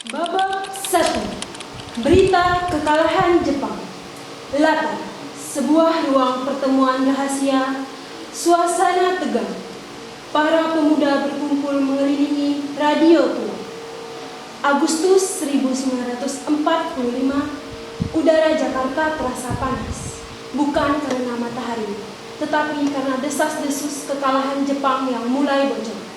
Babak 1. Berita kekalahan Jepang. Latar: sebuah ruang pertemuan rahasia. Suasana tegang. Para pemuda berkumpul mengelilingi radio tua. Agustus 1945, udara Jakarta terasa panas. Bukan karena matahari, tetapi karena desas-desus kekalahan Jepang yang mulai bocor.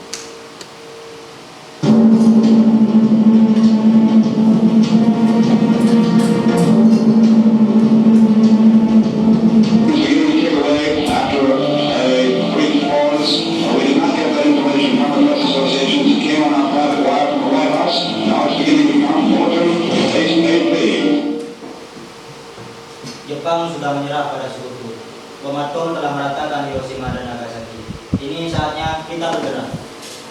Jepang sudah menyerah pada sekutu. Bom atom telah meratakan Hiroshima dan Nagasaki. Ini saatnya kita bergerak.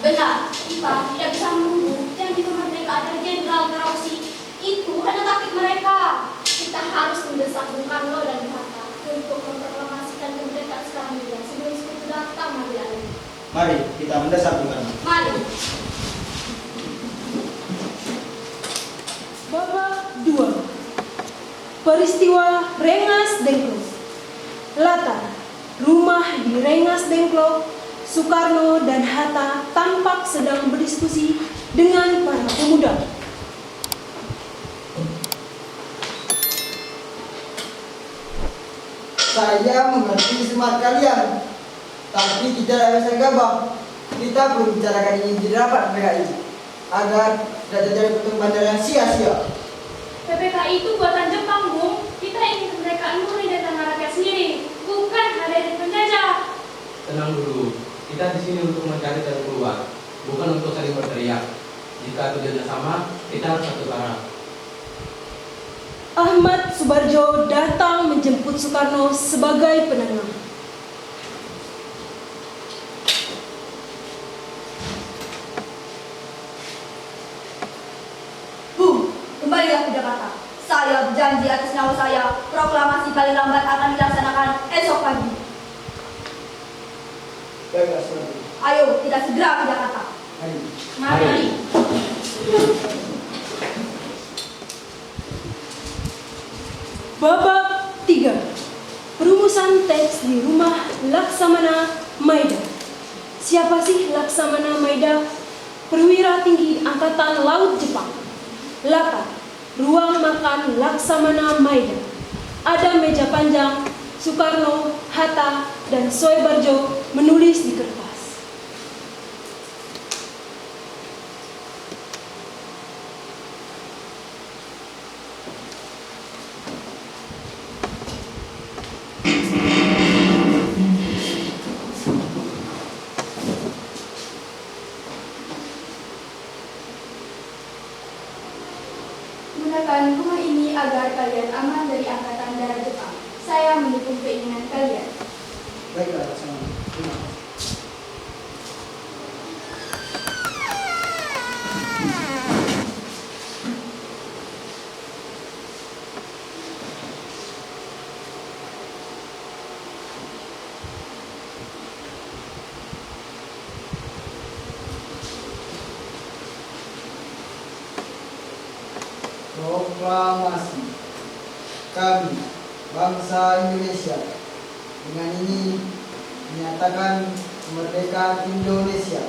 Benar, kita tidak bisa menunggu janji kemerdekaan dari Jenderal Terauchi. Itu hanya taktik mereka. Kita harus mendesak Bung Karno dan Hatta untuk memproklamasikan kemerdekaan sekarang juga sebelum sekutu datang lebih lanjut. Mari kita mendesak Bung Karno. Mari. Babak 2. Peristiwa Rengas Dengklok. Latar: rumah di Rengas Dengklok. Soekarno dan Hatta tampak sedang berdiskusi dengan para pemuda. Saya mengerti semangat kalian, tapi tidak bisa gabah. Kita perlu bicarakan ini di rapat PKI agar tidak terjadi pertumbuhan yang sia-sia. PPKI itu buatan Jepang, Bung. Kita ingin kemerdekaan murni dari tangan rakyat sendiri, bukan hanya dari penjajah. Tenang dulu, kita di sini untuk mencari jalan keluar, bukan untuk saling berteriak. Jika tujuannya sama, kita harus satu arah. Ahmad Subarjo datang menjemput Soekarno sebagai penengah. Kembalilah ke Jakarta. Saya berjanji atas nama saya, proklamasi paling lambat akan dilaksanakan esok pagi. Baiklah, Saudara. Ayo, kita segera ke Jakarta. Mari. Babak 3. Perumusan teks di rumah Laksamana Maeda. Siapa sih Laksamana Maeda? Perwira tinggi Angkatan Laut Jepang. Latar: ruang makan Laksamana Maeda. Ada meja panjang. Soekarno, Hatta, dan Soebarjo menulis di kertas. Gunakan rumah ini agar kalian aman dari angkatan darat Jepang. Saya mendukung keinginan kalian. Baiklah, Laksamana. Terima kasih. Proklamasi. Kami, bangsa Indonesia, dengan ini menyatakan kemerdekaan Indonesia.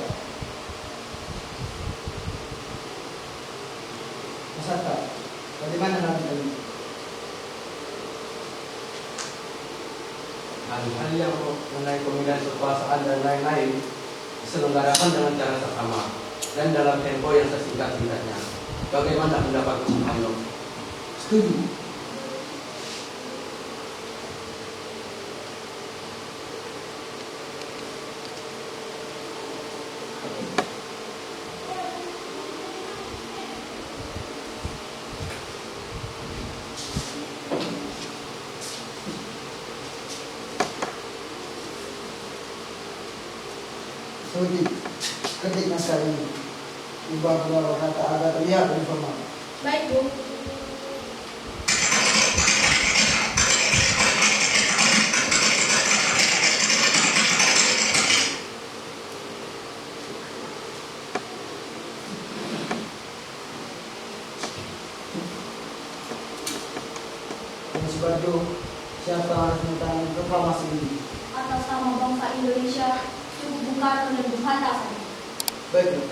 Mas Hatta, bagaimana nanti ini? Hal-hal yang mengenai pemilihan kekuasaan dan lain-lain diselenggarakan dengan cara seksama dan dalam tempo yang sesingkat-singkatnya. Bagaimana pendapat Bung Karno? Setuju. Setuju. Ketik naskah ini. Ubah beberapa kata agar terlihat lebih formal. Baik, Bung. Soekarno, siapa harus menentang proklamasi ini? Atas nama bangsa Indonesia, cukup Bung Karno dan Bung Hatta saja. Baiklah.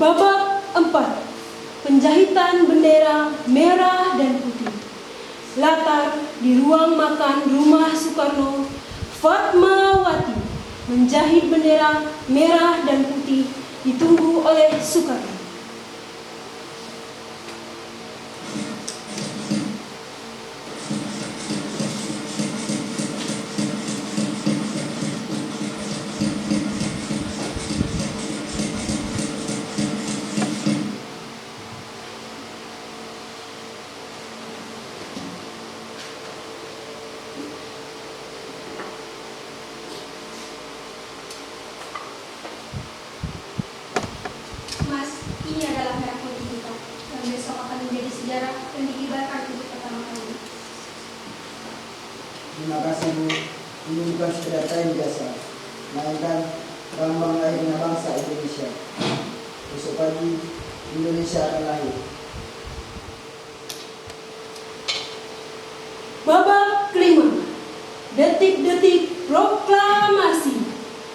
Babak 4. Penjahitan bendera merah dan putih. Latar di ruang makan rumah Soekarno, Fatmawati menjahit bendera merah dan putih ditunggu oleh Soekarno. Mas, ini adalah merah putih kita yang besok akan menjadi sejarah dan dikibarkan untuk pertama kali. Terima kasih Bu. Ini bukan sekedar kain biasa, melainkan lambang lahirnya bangsa Indonesia. Besok pagi Indonesia akan lahir. Babak 5. Detik-detik proklamasi.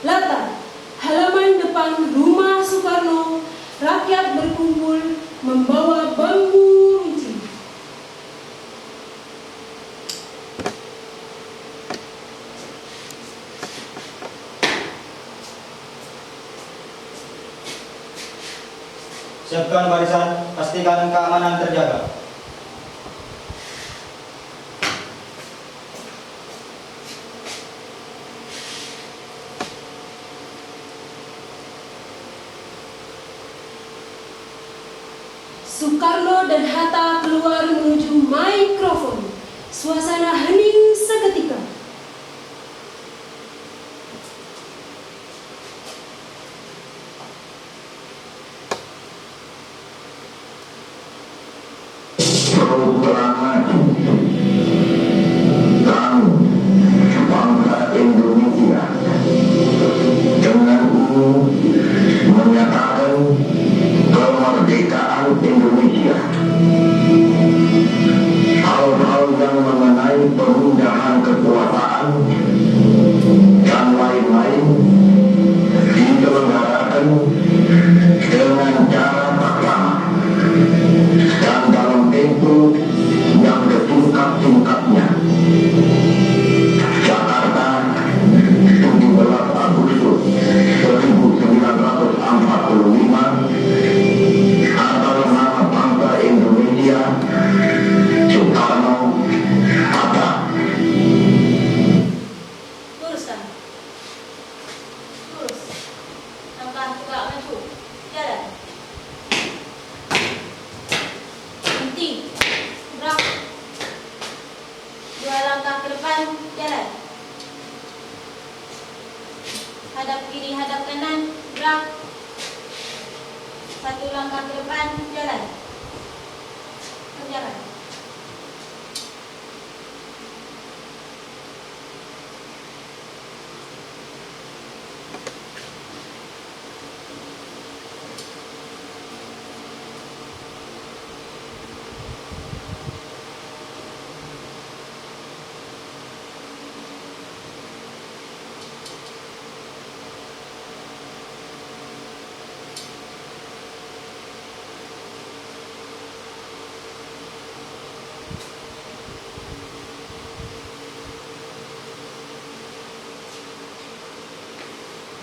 Latar halaman depan rumah Soekarno. Rakyat berkumpul membawa bambu runcing. Siapkan barisan, pastikan keamanan terjaga. Soekarno dan Hatta keluar menuju mikrofon. Suasana hening seketika. Proklamasi kami bangsa Indonesia dengan ini menyatakan kemerdekaan Indonesia. Hal-hal yang mengenai pemindahan kekuasaan dan lain-lain diselenggarakan dengan cara proklamasi dan dalam tempo yang setingkat-tingkatnya. Jakarta, 17 Agustus 1945, atas nama bangsa Indonesia, Soekarno, Hatta. Luruskan. Lurus. Langkah tegak maju. Jalan. Berhenti. Gerak. 2 langkah ke depan. Jalan. Hadap kiri, hadap kanan. Gerak. 1 langkah ke depan. Jalan. Berjalan.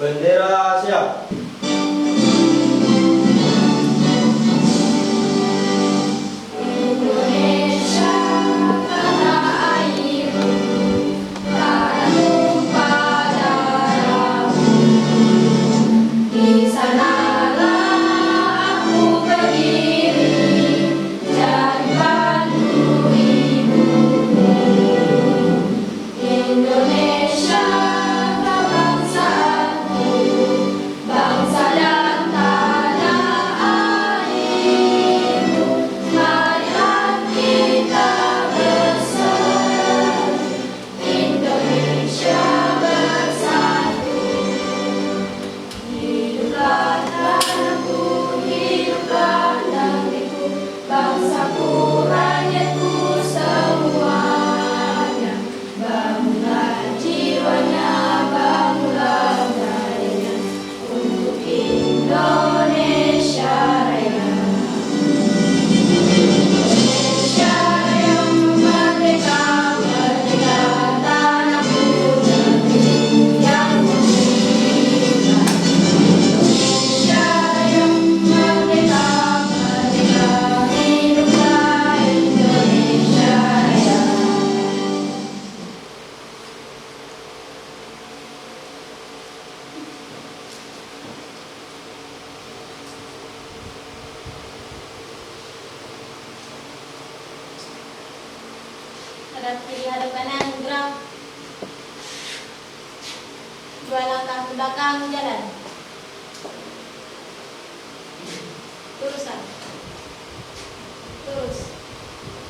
Bendera siap. Indonesia tanah airku, tanah tumpah darahmu. Di sanalah aku berdiri, jadi bantu ibumu. Indonesia kebangsaanku, bangsa Hadap kiri, hadap kanan, gerak. 2 langkah ke belakang, jalan. Luruskan. Terus.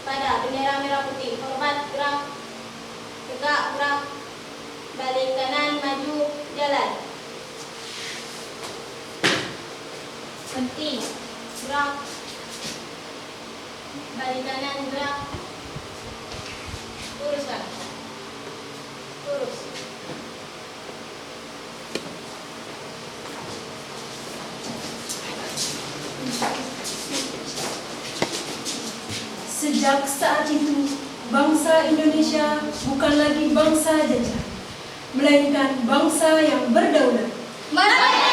Pada bendera merah putih. Hormat, gerak. Tegak, gerak. Balik kanan, maju, jalan. Berhenti. Gerak. Balik kanan, gerak. Luruskan. Lurus. Sejak saat itu, bangsa Indonesia bukan lagi bangsa jajah, melainkan bangsa yang berdaulat. Merdeka!